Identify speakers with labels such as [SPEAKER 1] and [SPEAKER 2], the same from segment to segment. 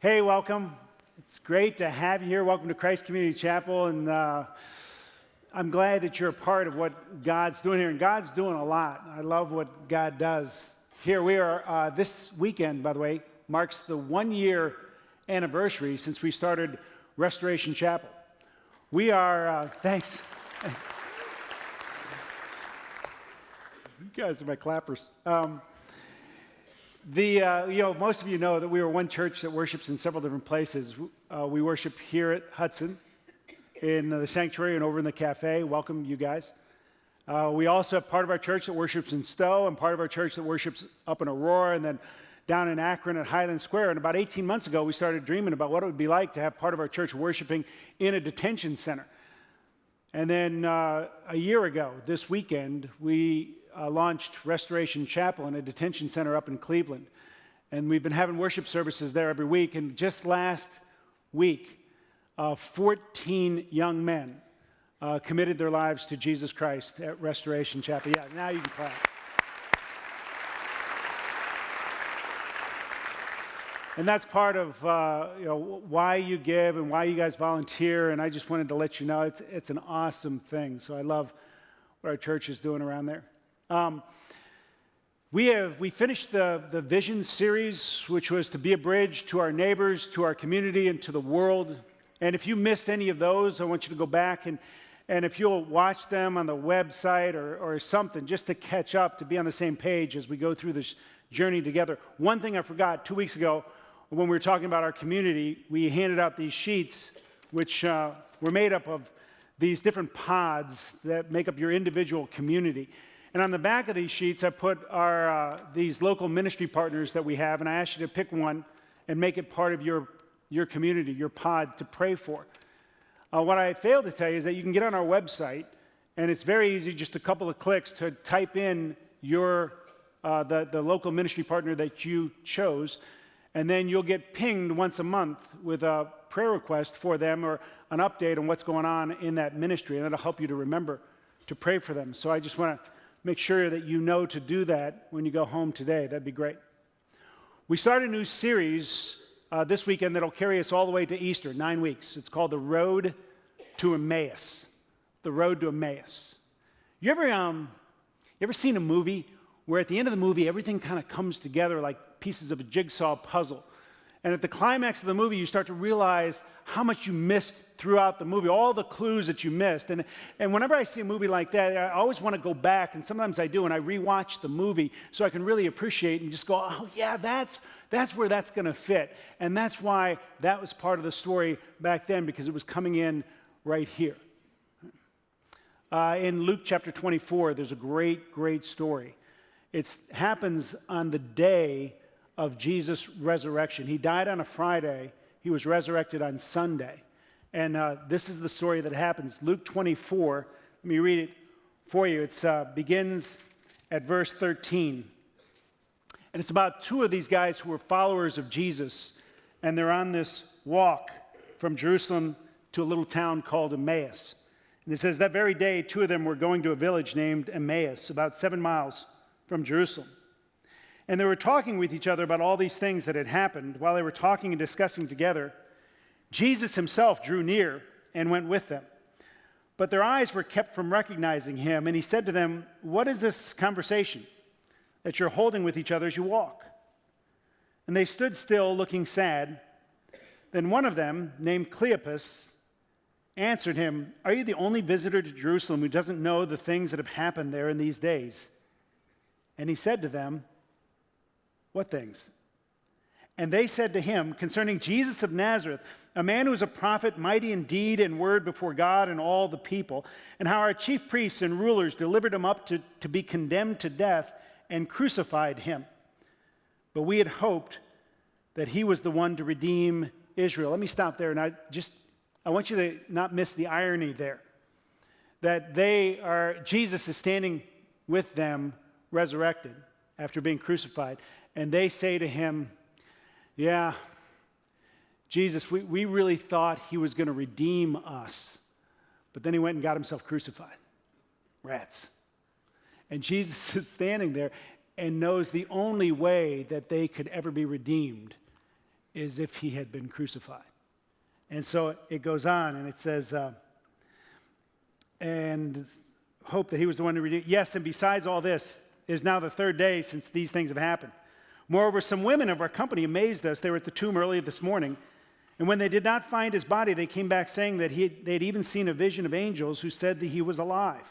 [SPEAKER 1] Hey, welcome. It's great to have you here. Welcome to Christ Community Chapel, and I'm glad that you're a part of what God's doing here, and God's doing a lot. I love what God does. Here we are, this weekend, by the way, marks the 1-year anniversary since we started Restoration Chapel. We are, thanks. You guys are my clappers. Most of you know that we are one church that worships in several different places. We worship here at Hudson, in the sanctuary, and over in the cafe. Welcome, you guys. We also have part of our church that worships in Stowe, and part of our church that worships up in Aurora, and then down in Akron at Highland Square. And about 18 months ago, we started dreaming about what it would be like to have part of our church worshiping in a detention center. And then a year ago, this weekend, we launched Restoration Chapel in a detention center up in Cleveland. And we've been having worship services there every week. And just last week, 14 young men committed their lives to Jesus Christ at Restoration Chapel. Yeah, now you can clap. And that's part of why you give and why you guys volunteer. And I just wanted to let you know it's an awesome thing. So I love what our church is doing around there. We finished the Vision series, which was to be a bridge to our neighbors, to our community, and to the world. And if you missed any of those, I want you to go back and if you'll watch them on the website or something, just to catch up, to be on the same page as we go through this journey together. One thing I forgot 2 weeks ago, when we were talking about our community, we handed out these sheets, which were made up of these different pods that make up your individual community. And on the back of these sheets, I put these local ministry partners that we have, and I asked you to pick one and make it part of your community, your pod to pray for. What I failed to tell you is that you can get on our website, and it's very easy, just a couple of clicks, to type in the local ministry partner that you chose, and then you'll get pinged once a month with a prayer request for them or an update on what's going on in that ministry, and that'll help you to remember to pray for them. So I just want to make sure that you know to do that when you go home today. That'd be great. We start a new series this weekend that'll carry us all the way to Easter, 9 weeks. It's called The Road to Emmaus. The Road to Emmaus. You ever seen a movie where at the end of the movie everything kind of comes together like pieces of a jigsaw puzzle? And at the climax of the movie, you start to realize how much you missed throughout the movie, all the clues that you missed. And whenever I see a movie like that, I always want to go back, and sometimes I do, and I rewatch the movie so I can really appreciate and just go, oh, yeah, that's where that's going to fit. And that's why that was part of the story back then, because it was coming in right here. In Luke chapter 24, there's a great, great story. It happens on the day of Jesus' resurrection. He died on a Friday. He was resurrected on Sunday. And this is the story that happens. Luke 24, let me read it for you. It begins at verse 13. And it's about two of these guys who were followers of Jesus, and they're on this walk from Jerusalem to a little town called Emmaus. And it says, that very day, two of them were going to a village named Emmaus, about 7 miles from Jerusalem. And they were talking with each other about all these things that had happened. While they were talking and discussing together, Jesus himself drew near and went with them. But their eyes were kept from recognizing him, and he said to them, what is this conversation that you're holding with each other as you walk? And they stood still, looking sad. Then one of them, named Cleopas, answered him, are you the only visitor to Jerusalem who doesn't know the things that have happened there in these days? And he said to them, what things? And they said to him, concerning Jesus of Nazareth, a man who was a prophet, mighty in deed and word before God and all the people, and how our chief priests and rulers delivered him up to be condemned to death and crucified him. But we had hoped that he was the one to redeem Israel. Let me stop there, and I want you to not miss the irony there. That Jesus is standing with them resurrected after being crucified. And they say to him, yeah, Jesus, we really thought he was going to redeem us. But then he went and got himself crucified. Rats. And Jesus is standing there and knows the only way that they could ever be redeemed as if he had been crucified. And so it goes on, and it says, and hope that he was the one who redeemed. Yes, and besides all this, it is now the third day since these things have happened. Moreover, some women of our company amazed us. They were at the tomb early this morning, and when they did not find his body, they came back saying that they had even seen a vision of angels who said that he was alive.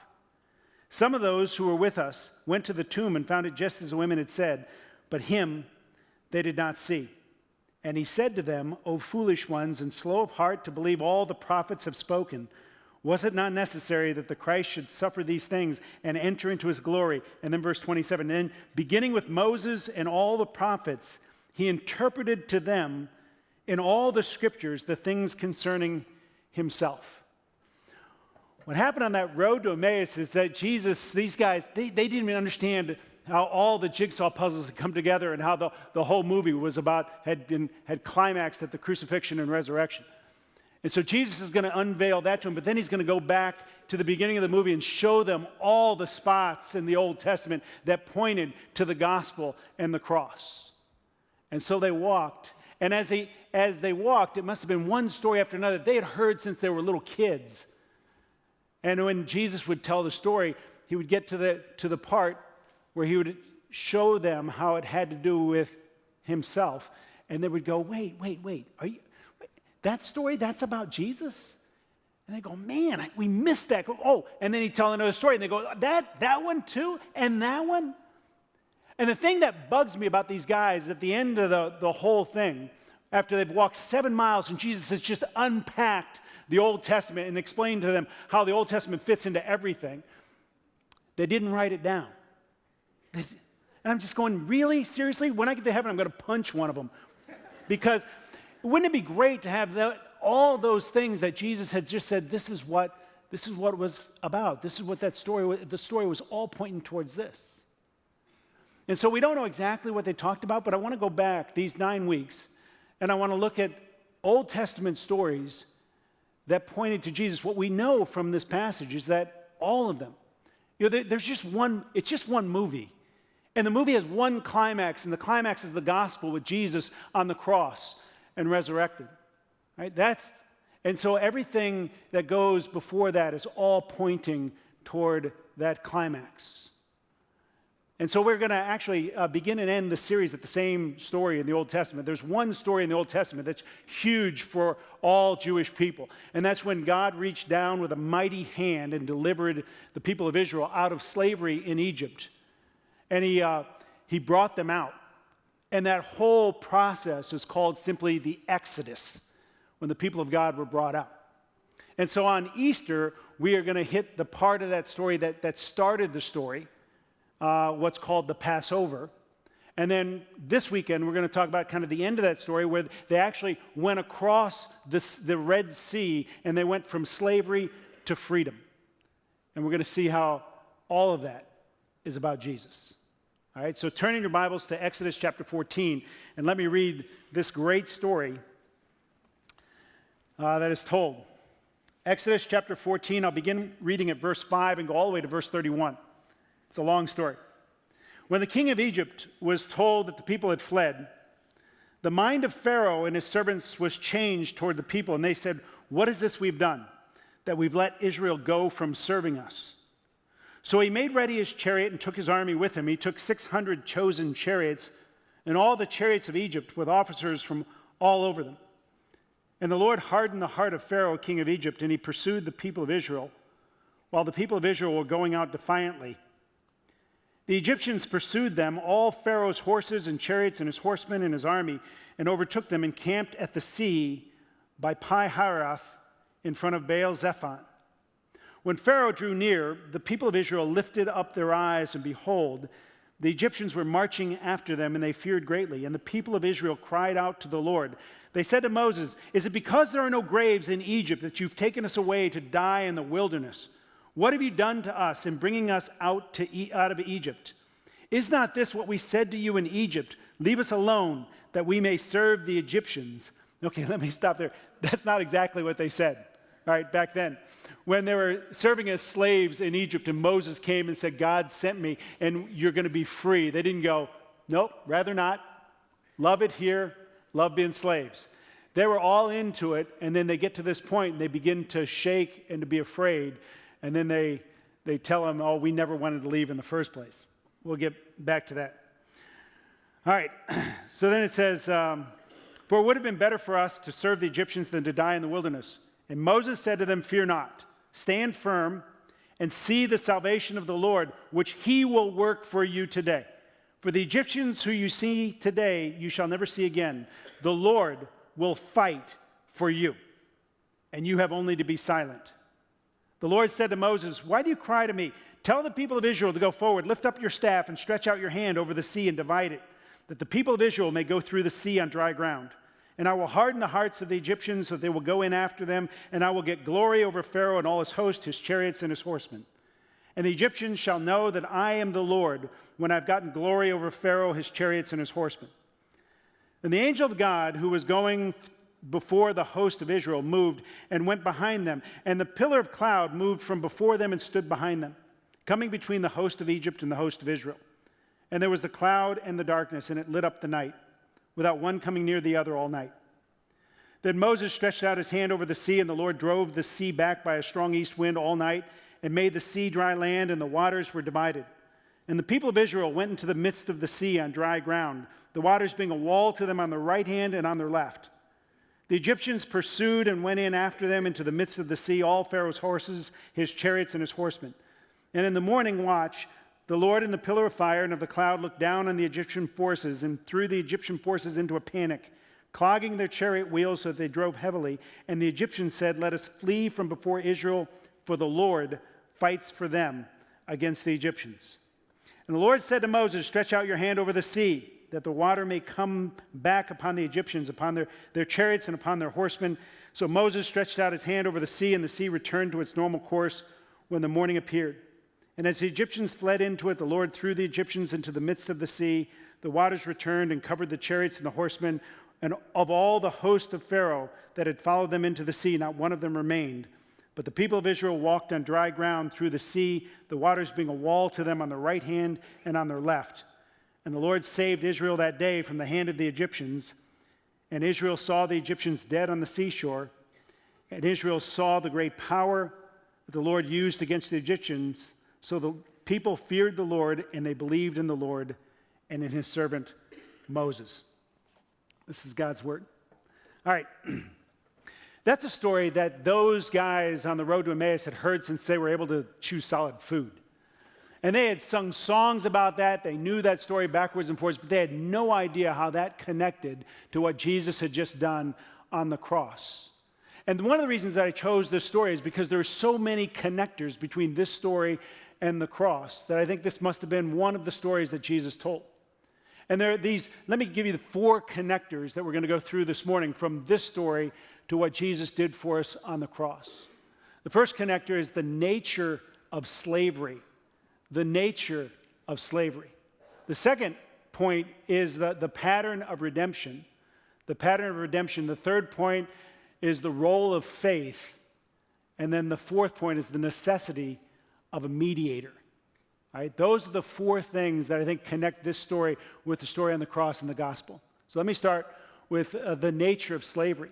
[SPEAKER 1] Some of those who were with us went to the tomb and found it just as the women had said, but him they did not see. And he said to them, O foolish ones, and slow of heart to believe all the prophets have spoken, was it not necessary that the Christ should suffer these things and enter into his glory? And then verse 27, then beginning with Moses and all the prophets, he interpreted to them in all the scriptures the things concerning himself. What happened on that road to Emmaus is that Jesus, these guys, they didn't even understand how all the jigsaw puzzles had come together and how the whole movie was about, had climaxed at the crucifixion and resurrection. And so Jesus is going to unveil that to them, but then he's going to go back to the beginning of the movie and show them all the spots in the Old Testament that pointed to the gospel and the cross. And so they walked, and as they walked, it must have been one story after another they had heard since they were little kids. And when Jesus would tell the story, he would get to the part where he would show them how it had to do with himself. And they would go, wait, that story, that's about Jesus? And they go, man, we missed that. Oh, and then he'd tell another story, and they go, that one too? And that one? And the thing that bugs me about these guys at the end of the whole thing, after they've walked 7 miles and Jesus has just unpacked the Old Testament and explained to them how the Old Testament fits into everything, they didn't write it down. And I'm just going, really? Seriously? When I get to heaven, I'm going to punch one of them. Because wouldn't it be great to have all those things that Jesus had just said, this is what it was about. This is what that story was. The story was all pointing towards this. And so we don't know exactly what they talked about, but I want to go back these 9 weeks, and I want to look at Old Testament stories that pointed to Jesus. What we know from this passage is that all of them, there's just one, it's just one movie. And the movie has one climax, and the climax is the gospel with Jesus on the cross and resurrected. Right? And so everything that goes before that is all pointing toward that climax. And so we're going to actually begin and end the series at the same story in the Old Testament. There's one story in the Old Testament that's huge for all Jewish people. And that's when God reached down with a mighty hand and delivered the people of Israel out of slavery in Egypt. And he brought them out. And that whole process is called simply the Exodus, when the people of God were brought out. And so on Easter, we are going to hit the part of that story that started the story, what's called the Passover. And then this weekend, we're going to talk about kind of the end of that story where they actually went across the Red Sea and they went from slavery to freedom. And we're going to see how all of that is about Jesus. All right, so turning your Bibles to Exodus chapter 14, and let me read this great story that is told. Exodus chapter 14, I'll begin reading at verse 5 and go all the way to verse 31. It's a long story. When the king of Egypt was told that the people had fled, the mind of Pharaoh and his servants was changed toward the people, and they said, "What is this we've done, that we've let Israel go from serving us?" So he made ready his chariot and took his army with him. He took 600 chosen chariots and all the chariots of Egypt with officers from all over them. And the Lord hardened the heart of Pharaoh, king of Egypt, and he pursued the people of Israel, while the people of Israel were going out defiantly. The Egyptians pursued them, all Pharaoh's horses and chariots and his horsemen and his army, and overtook them and camped at the sea by Pi-hahiroth in front of Baal-zephon. When Pharaoh drew near, the people of Israel lifted up their eyes, and behold, the Egyptians were marching after them, and they feared greatly. And the people of Israel cried out to the Lord. They said to Moses, "Is it because there are no graves in Egypt that you've taken us away to die in the wilderness? What have you done to us in bringing us out of Egypt? Is not this what we said to you in Egypt? Leave us alone, that we may serve the Egyptians." Okay, let me stop there. That's not exactly what they said, all right, back then. When they were serving as slaves in Egypt and Moses came and said, "God sent me and you're going to be free," they didn't go, "Nope, rather not. Love it here. love being slaves. They were all into it, and then they get to this point, and they begin to shake and to be afraid, and then they tell them, oh, we never wanted to leave in the first place. We'll get back to that. All right, so then it says, for it would have been better for us to serve the Egyptians than to die in the wilderness. And Moses said to them, fear not, stand firm, and see the salvation of the Lord, which he will work for you today. For the Egyptians who you see today, you shall never see again. The Lord will fight for you, and you have only to be silent. The Lord said to Moses, why do you cry to me? Tell the people of Israel to go forward. Lift up your staff and stretch out your hand over the sea and divide it, that the people of Israel may go through the sea on dry ground. And I will harden the hearts of the Egyptians so that they will go in after them, and I will get glory over Pharaoh and all his host, his chariots and his horsemen. And the Egyptians shall know that I am the Lord when I've gotten glory over Pharaoh, his chariots and his horsemen. And the angel of God, who was going before the host of Israel, moved and went behind them. And the pillar of cloud moved from before them and stood behind them, coming between the host of Egypt and the host of Israel. And there was the cloud and the darkness, and it lit up the night, without one coming near the other all night. Then Moses stretched out his hand over the sea, and the Lord drove the sea back by a strong east wind all night, and made the sea dry land, and the waters were divided. And the people of Israel went into the midst of the sea on dry ground, the waters being a wall to them on their right hand and on their left. The Egyptians pursued and went in after them into the midst of the sea, all Pharaoh's horses, his chariots, and his horsemen. And in the morning watch, the Lord in the pillar of fire and of the cloud looked down on the Egyptian forces and threw the Egyptian forces into a panic, clogging their chariot wheels so that they drove heavily. And the Egyptians said, let us flee from before Israel, for the Lord fights for them against the Egyptians. And the Lord said to Moses, stretch out your hand over the sea, that the water may come back upon the Egyptians, upon their chariots and upon their horsemen. So Moses stretched out his hand over the sea, and the sea returned to its normal course when the morning appeared. And as the Egyptians fled into it, the Lord threw the Egyptians into the midst of the sea. The waters returned and covered the chariots and the horsemen. And of all the host of Pharaoh that had followed them into the sea, not one of them remained. But the people of Israel walked on dry ground through the sea, the waters being a wall to them on their right hand and on their left. And the Lord saved Israel that day from the hand of the Egyptians. And Israel saw the Egyptians dead on the seashore. And Israel saw the great power that the Lord used against the Egyptians. So the people feared the Lord, and they believed in the Lord and in his servant Moses. This is God's word. All right. That's a story that those guys on the road to Emmaus had heard since they were able to chew solid food. And they had sung songs about that. They knew that story backwards and forwards, but they had no idea how that connected to what Jesus had just done on the cross. And one of the reasons that I chose this story is because there are so many connectors between this story and the cross that I think this must have been one of the stories that Jesus told. And there are these, let me give you the 4 connectors that we're going to go through this morning from this story to what Jesus did for us on the cross. The first connector is the nature of slavery. The nature of slavery. The second point is the pattern of redemption. The pattern of redemption. The third point is the role of faith. And then the fourth point is the necessity of a mediator. All right? Those are the 4 things that I think connect this story with the story on the cross and the gospel. So let me start with the nature of slavery.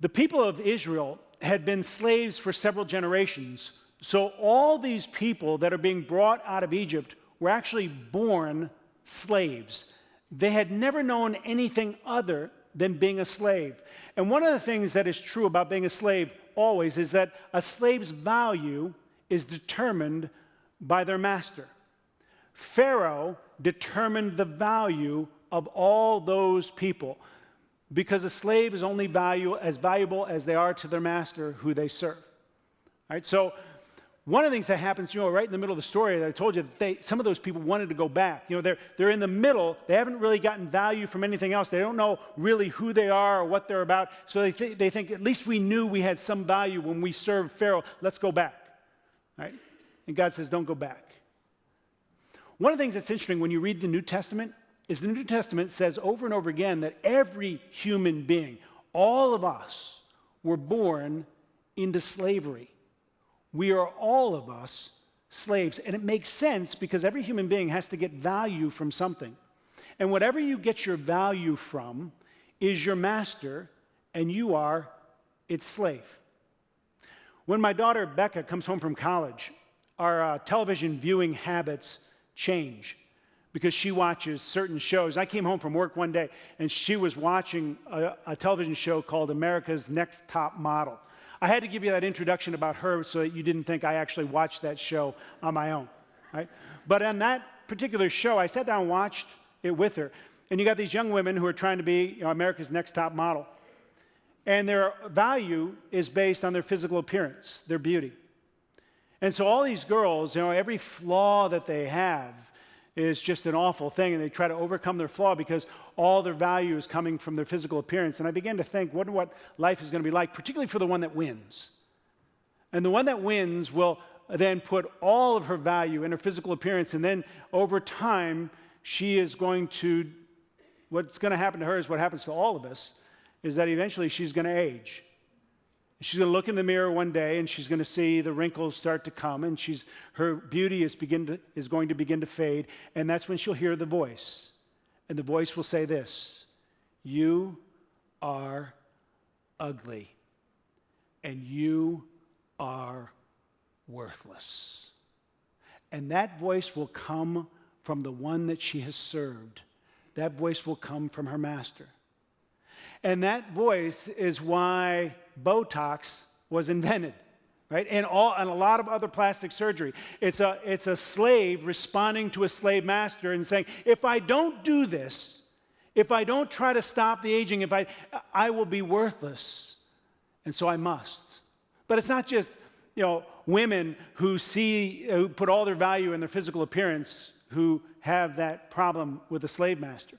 [SPEAKER 1] The people of Israel had been slaves for several generations. So all these people that are being brought out of Egypt were actually born slaves. They had never known anything other than being a slave. And one of the things that is true about being a slave always is that a slave's value is determined by their master. Pharaoh determined the value of all those people because a slave is only as valuable as they are to their master who they serve. All right, so one of the things that happens, right in the middle of the story that I told you, that some of those people wanted to go back. They're in the middle. They haven't really gotten value from anything else. They don't know really who they are or what they're about. So they think, at least we knew we had some value when we served Pharaoh. Let's go back. Right? And God says, don't go back. One of the things that's interesting when you read the New Testament is the New Testament says over and over again that every human being, all of us, were born into slavery. We are all of us slaves. And it makes sense because every human being has to get value from something. And whatever you get your value from is your master, and you are its slave. When my daughter Becca comes home from college, our television viewing habits change because she watches certain shows. I came home from work one day, and she was watching a television show called America's Next Top Model. I had to give you that introduction about her so that you didn't think I actually watched that show on my own, right? But on that particular show, I sat down and watched it with her. And you got these young women who are trying to be, America's Next Top Model. And their value is based on their physical appearance, their beauty. And so all these girls, every flaw that they have is just an awful thing, and they try to overcome their flaw because all their value is coming from their physical appearance. And I began to think, wonder what life is going to be like, particularly for the one that wins. And the one that wins will then put all of her value in her physical appearance, and then over time, she is going to, what's going to happen to her is what happens to all of us, is that eventually she's going to age. She's going to look in the mirror one day, and she's going to see the wrinkles start to come, and her beauty is going to begin to fade, and that's when she'll hear the voice. And the voice will say this: you are ugly, and you are worthless. And that voice will come from the one that she has served. That voice will come from her master. And that voice is why Botox was invented, right? And a lot of other plastic surgery. It's a slave responding to a slave master and saying, if I don't do this, if I don't try to stop the aging, I will be worthless. And so I must. But it's not just, women who put all their value in their physical appearance who have that problem with the slave master.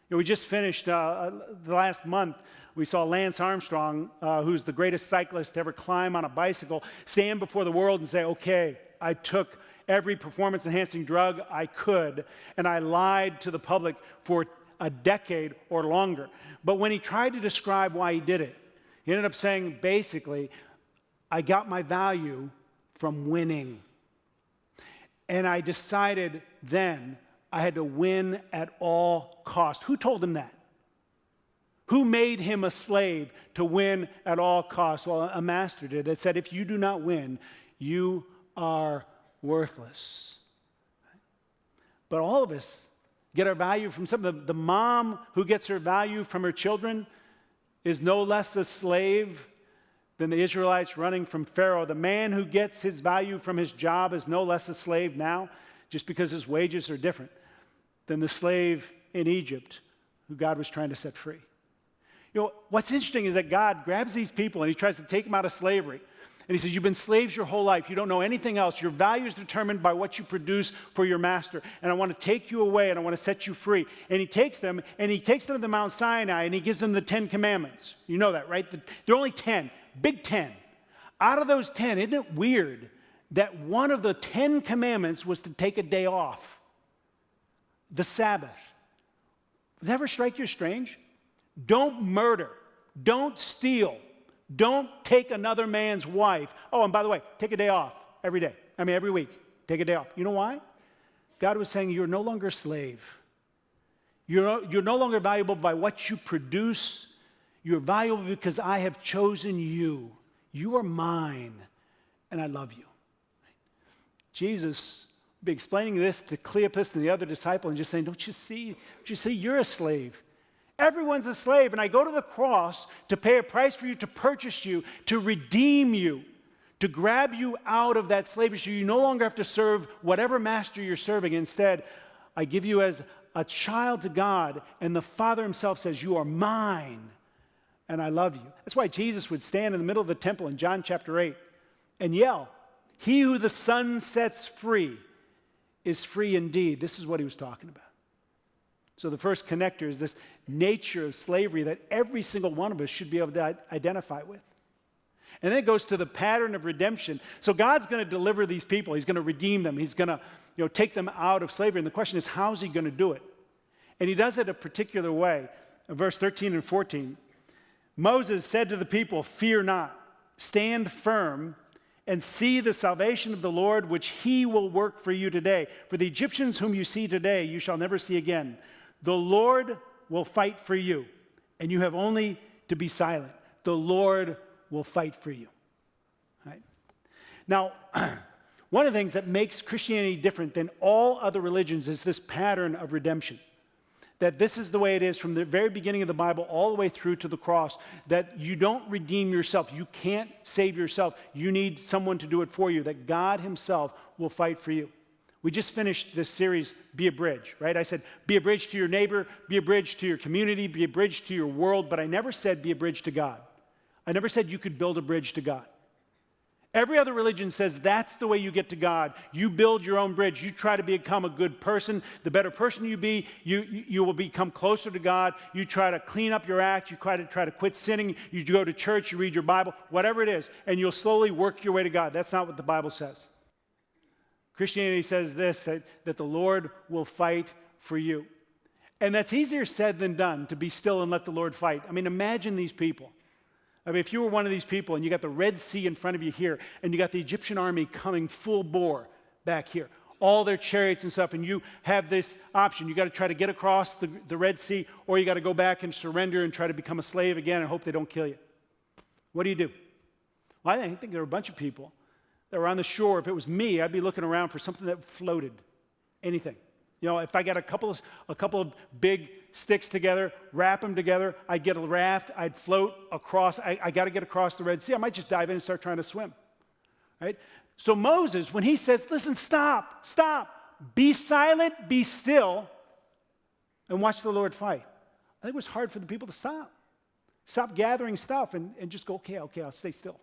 [SPEAKER 1] We just finished, the last month, we saw Lance Armstrong, who's the greatest cyclist to ever climb on a bicycle, stand before the world and say, okay, I took every performance-enhancing drug I could, and I lied to the public for a decade or longer. But when he tried to describe why he did it, he ended up saying, basically, I got my value from winning. And I decided then I had to win at all costs. Who told him that? Who made him a slave to win at all costs? Well, a master did that said, if you do not win, you are worthless. But all of us get our value from something. The mom who gets her value from her children is no less a slave than the Israelites running from Pharaoh. The man who gets his value from his job is no less a slave now, just because his wages are different, than the slave in Egypt who God was trying to set free. What's interesting is that God grabs these people and he tries to take them out of slavery. And he says, you've been slaves your whole life. You don't know anything else. Your value is determined by what you produce for your master. And I want to take you away and I want to set you free. And he takes them to the Mount Sinai and he gives them the 10 Commandments. You know that, right? There are only 10, big 10. Out of those 10, isn't it weird that one of the 10 Commandments was to take a day off? The Sabbath. Does that ever strike you as strange? Don't murder. Don't steal. Don't take another man's wife. Oh, and by the way, take a day off every day. Every week. Take a day off. You know why? God was saying you're no longer a slave. You're no longer valuable by what you produce. You're valuable because I have chosen you. You are mine, and I love you. Jesus would be explaining this to Cleopas and the other disciple and just saying, don't you see you're a slave? Everyone's a slave, and I go to the cross to pay a price for you, to purchase you, to redeem you, to grab you out of that slavery so you no longer have to serve whatever master you're serving. Instead, I give you as a child to God, and the Father himself says, you are mine, and I love you. That's why Jesus would stand in the middle of the temple in John chapter 8 and yell, he who the Son sets free is free indeed. This is what he was talking about. So the first connector is this nature of slavery that every single one of us should be able to identify with. And then it goes to the pattern of redemption. So God's going to deliver these people. He's going to redeem them. He's going to take them out of slavery. And the question is, how is he going to do it? And he does it a particular way. In verse 13 and 14, Moses said to the people, fear not, stand firm, and see the salvation of the Lord, which he will work for you today. For the Egyptians whom you see today, you shall never see again. The Lord will fight for you, and you have only to be silent. The Lord will fight for you. Right? Now, one of the things that makes Christianity different than all other religions is this pattern of redemption. That this is the way it is from the very beginning of the Bible all the way through to the cross, that you don't redeem yourself. You can't save yourself. You need someone to do it for you, that God himself will fight for you. We just finished this series, Be a Bridge, right? I said, be a bridge to your neighbor, be a bridge to your community, be a bridge to your world, but I never said be a bridge to God. I never said you could build a bridge to God. Every other religion says that's the way you get to God. You build your own bridge. You try to become a good person. The better person you be, you will become closer to God. You try to clean up your act. You try to quit sinning. You go to church. You read your Bible, whatever it is, and you'll slowly work your way to God. That's not what the Bible says. Christianity says this, that the Lord will fight for you. And that's easier said than done, to be still and let the Lord fight. I mean, imagine these people. I mean, if you were one of these people and you got the Red Sea in front of you here, and you got the Egyptian army coming full bore back here, all their chariots and stuff, and you have this option. You got to try to get across the Red Sea, or you got to go back and surrender and try to become a slave again and hope they don't kill you. What do? Well, I think there were a bunch of people that were on the shore. If it was me, I'd be looking around for something that floated, anything. You know, if I got a couple of big sticks together, wrap them together, I'd get a raft, I'd float across. I got to get across the Red Sea. I might just dive in and start trying to swim, right? So Moses, when he says, listen, stop, be silent, be still, and watch the Lord fight. I think it was hard for the people to stop gathering stuff and just go, okay, I'll stay still,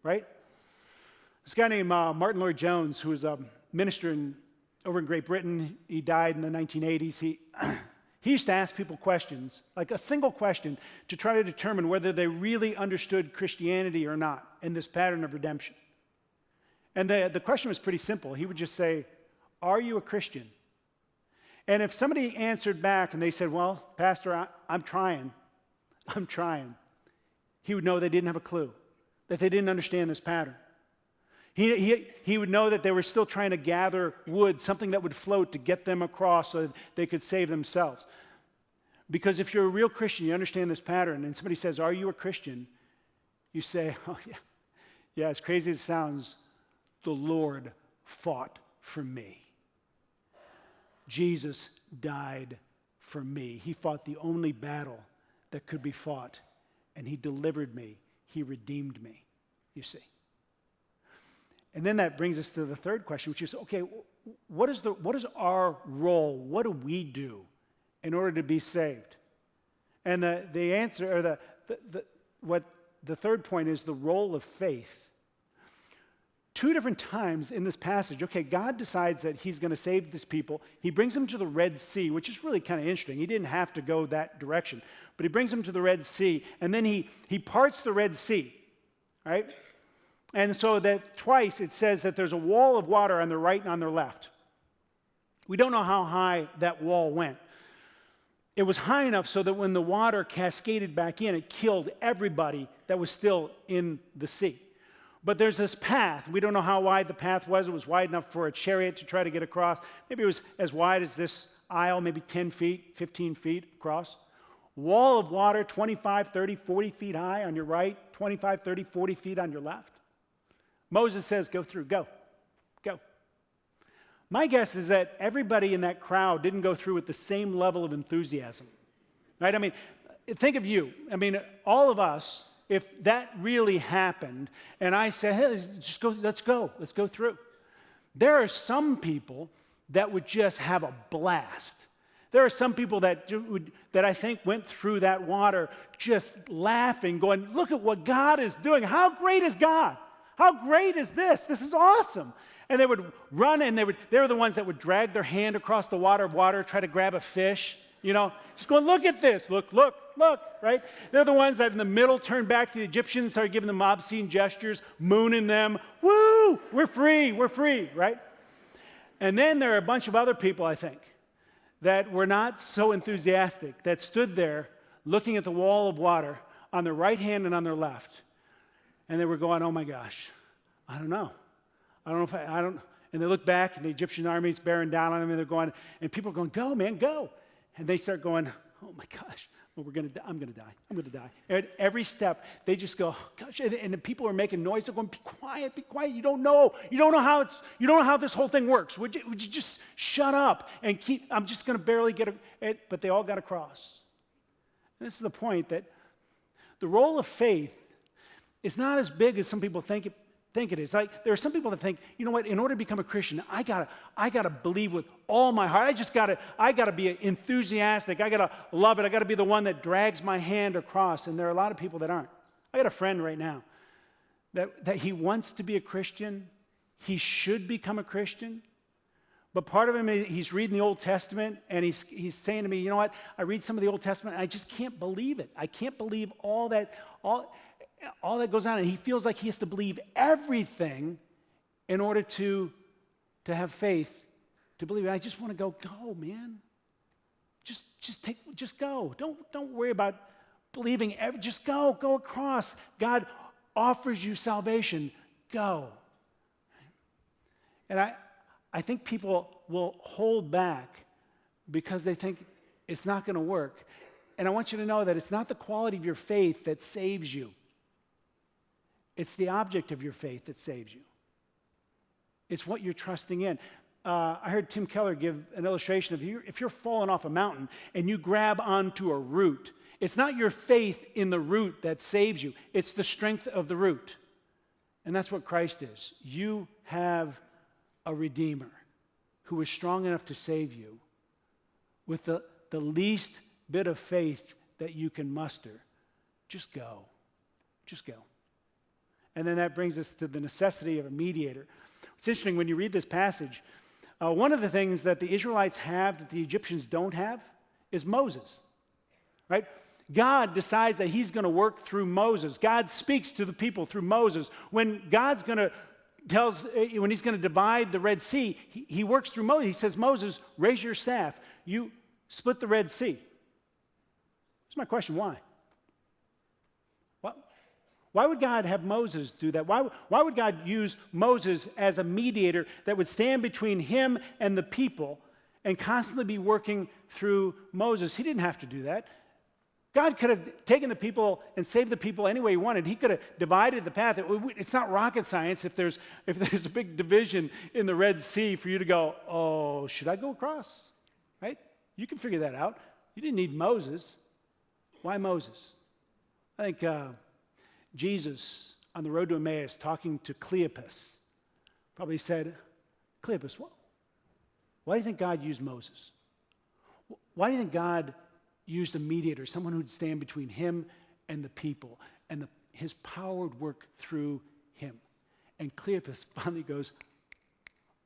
[SPEAKER 1] right? This guy named Martin Lloyd-Jones, who was a minister over in Great Britain. He died in the 1980s. He used to ask people questions, like a single question, to try to determine whether they really understood Christianity or not in this pattern of redemption. And the question was pretty simple. He would just say, are you a Christian? And if somebody answered back and they said, well, Pastor, I'm trying, he would know they didn't have a clue, that they didn't understand this pattern. He would know that they were still trying to gather wood, something that would float to get them across so that they could save themselves. Because if you're a real Christian, you understand this pattern, and somebody says, are you a Christian? You say, oh yeah, as crazy as it sounds, the Lord fought for me. Jesus died for me. He fought the only battle that could be fought, and he delivered me. He redeemed me, you see. And then that brings us to the third question, which is, okay, what is our role? What do we do in order to be saved? And the answer, or the third point is the role of faith. Two different times in this passage, okay, God decides that he's going to save this people. He brings them to the Red Sea, which is really kind of interesting. He didn't have to go that direction, but he brings them to the Red Sea, and then he parts the Red Sea, right? And so that twice it says that there's a wall of water on their right and on their left. We don't know how high that wall went. It was high enough so that when the water cascaded back in, it killed everybody that was still in the sea. But there's this path. We don't know how wide the path was. It was wide enough for a chariot to try to get across. Maybe it was as wide as this aisle, maybe 10 feet, 15 feet across. Wall of water, 25, 30, 40 feet high on your right, 25, 30, 40 feet on your left. Moses says, go through, go. My guess is that everybody in that crowd didn't go through with the same level of enthusiasm, right? I mean, think of you. I mean, all of us, if that really happened, and I said, hey, just go, let's go through. There are some people that would just have a blast. There are some people that I think went through that water just laughing, going, look at what God is doing. How great is God? How great is this? This is awesome. And they would run, and they were the ones that would drag their hand across the water, try to grab a fish, just going, look at this, look, right? They're the ones that in the middle turned back to the Egyptians, started giving them obscene gestures, mooning them, woo, we're free, right? And then there are a bunch of other people, I think, that were not so enthusiastic, that stood there looking at the wall of water on their right hand and on their left. And they were going, oh my gosh, I don't know if I don't. And they look back, and the Egyptian army's bearing down on them, and they're going, and people are going, go, man, go. And they start going, oh my gosh, Well, I'm going to die. At every step, they just go, oh, gosh, and the people are making noise. They're going, be quiet. You don't know how this whole thing works. Would you just shut up and I'm just going to barely get it. But they all got across. And this is the point, that the role of faith is not as big as some people think it is. Like, there are some people that think, you know what, in order to become a Christian, I gotta believe with all my heart. I gotta be enthusiastic. I gotta love it. I gotta be the one that drags my hand across. And there are a lot of people that aren't. I got a friend right now that he wants to be a Christian. He should become a Christian. But part of him, he's reading the Old Testament, and he's saying to me, you know what, I read some of the Old Testament, and I just can't believe it. I can't believe all that goes on, and he feels like he has to believe everything in order to have faith, to believe it. I just want to go, man. Just go. Don't worry about believing. Just go across. God offers you salvation. Go. And I think people will hold back because they think it's not going to work. And I want you to know that it's not the quality of your faith that saves you. It's the object of your faith that saves you. It's what you're trusting in. I heard Tim Keller give an illustration of if you're falling off a mountain and you grab onto a root, it's not your faith in the root that saves you. It's the strength of the root. And that's what Christ is. You have a Redeemer who is strong enough to save you with the least bit of faith that you can muster. Just go. Just go. And then that brings us to the necessity of a mediator. It's interesting when you read this passage, one of the things that the Israelites have that the Egyptians don't have is Moses, right? God decides that he's going to work through Moses. God speaks to the people through Moses. When God's going to when he's going to divide the Red Sea, he works through Moses. He says, Moses, raise your staff. You split the Red Sea. Here's my question, why? Why would God have Moses do that? Why would God use Moses as a mediator that would stand between him and the people and constantly be working through Moses? He didn't have to do that. God could have taken the people and saved the people any way he wanted. He could have divided the path. It's not rocket science if there's a big division in the Red Sea for you to go, oh, should I go across? Right? You can figure that out. You didn't need Moses. Why Moses? I think Jesus, on the road to Emmaus, talking to Cleopas, probably said, Cleopas, why do you think God used Moses? Why do you think God used a mediator, someone who'd stand between him and the people, and his power would work through him? And Cleopas finally goes,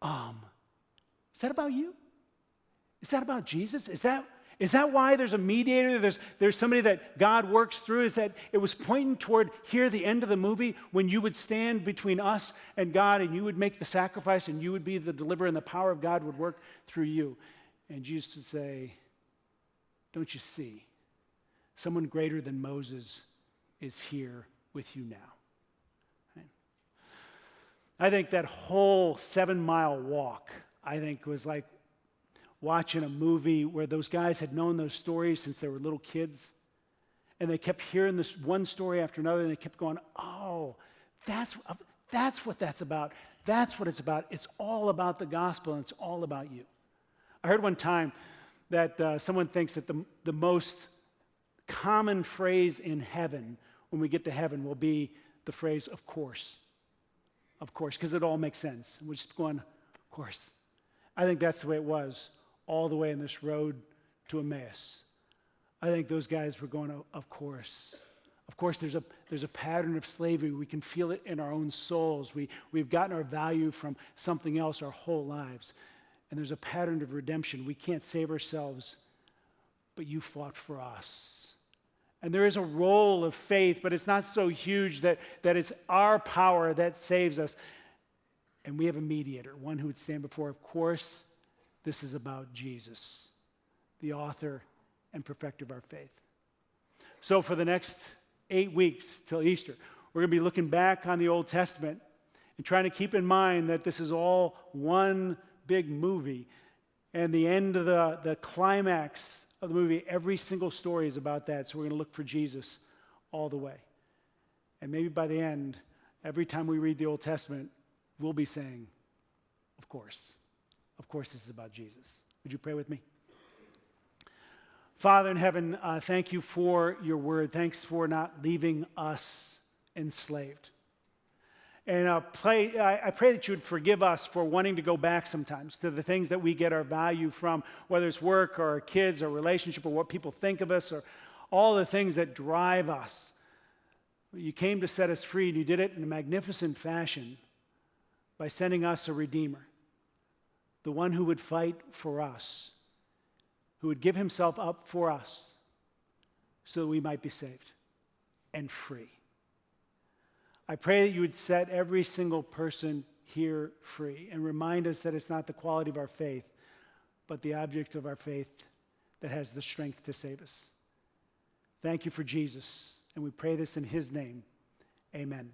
[SPEAKER 1] is that about you? Is that about Jesus? Is that why there's a mediator? There's somebody that God works through? Is that it was pointing toward here, the end of the movie, when you would stand between us and God, and you would make the sacrifice, and you would be the deliverer, and the power of God would work through you. And Jesus would say, don't you see? Someone greater than Moses is here with you now. Right? I think that whole 7-mile walk, was like watching a movie where those guys had known those stories since they were little kids. And they kept hearing this one story after another, and they kept going, oh, that's what that's about. That's what it's about. It's all about the gospel, and it's all about you. I heard one time that someone thinks that the most common phrase in heaven, when we get to heaven, will be the phrase, of course, because it all makes sense. And we're just going, of course. I think that's the way it was all the way in this road to Emmaus. I think those guys were going, of course. Of course, there's a pattern of slavery. We can feel it in our own souls. We've gotten our value from something else our whole lives. And there's a pattern of redemption. We can't save ourselves, but you fought for us. And there is a role of faith, but it's not so huge that it's our power that saves us. And we have a mediator, one who would stand before. Of course, this is about Jesus, the author and perfecter of our faith. So for the next 8 weeks till Easter, we're going to be looking back on the Old Testament and trying to keep in mind that this is all one big movie, and the end of the climax of the movie, every single story is about that. So we're going to look for Jesus all the way. And maybe by the end, every time we read the Old Testament, we'll be saying, of course this is about Jesus. Would you pray with me? Father in heaven, thank you for your word. Thanks for not leaving us enslaved. And I pray that you would forgive us for wanting to go back sometimes to the things that we get our value from, whether it's work or our kids or relationship or what people think of us or all the things that drive us. You came to set us free, and you did it in a magnificent fashion by sending us a Redeemer, the one who would fight for us, who would give himself up for us so that we might be saved and free. I pray that you would set every single person here free and remind us that it's not the quality of our faith, but the object of our faith that has the strength to save us. Thank you for Jesus, and we pray this in his name. Amen.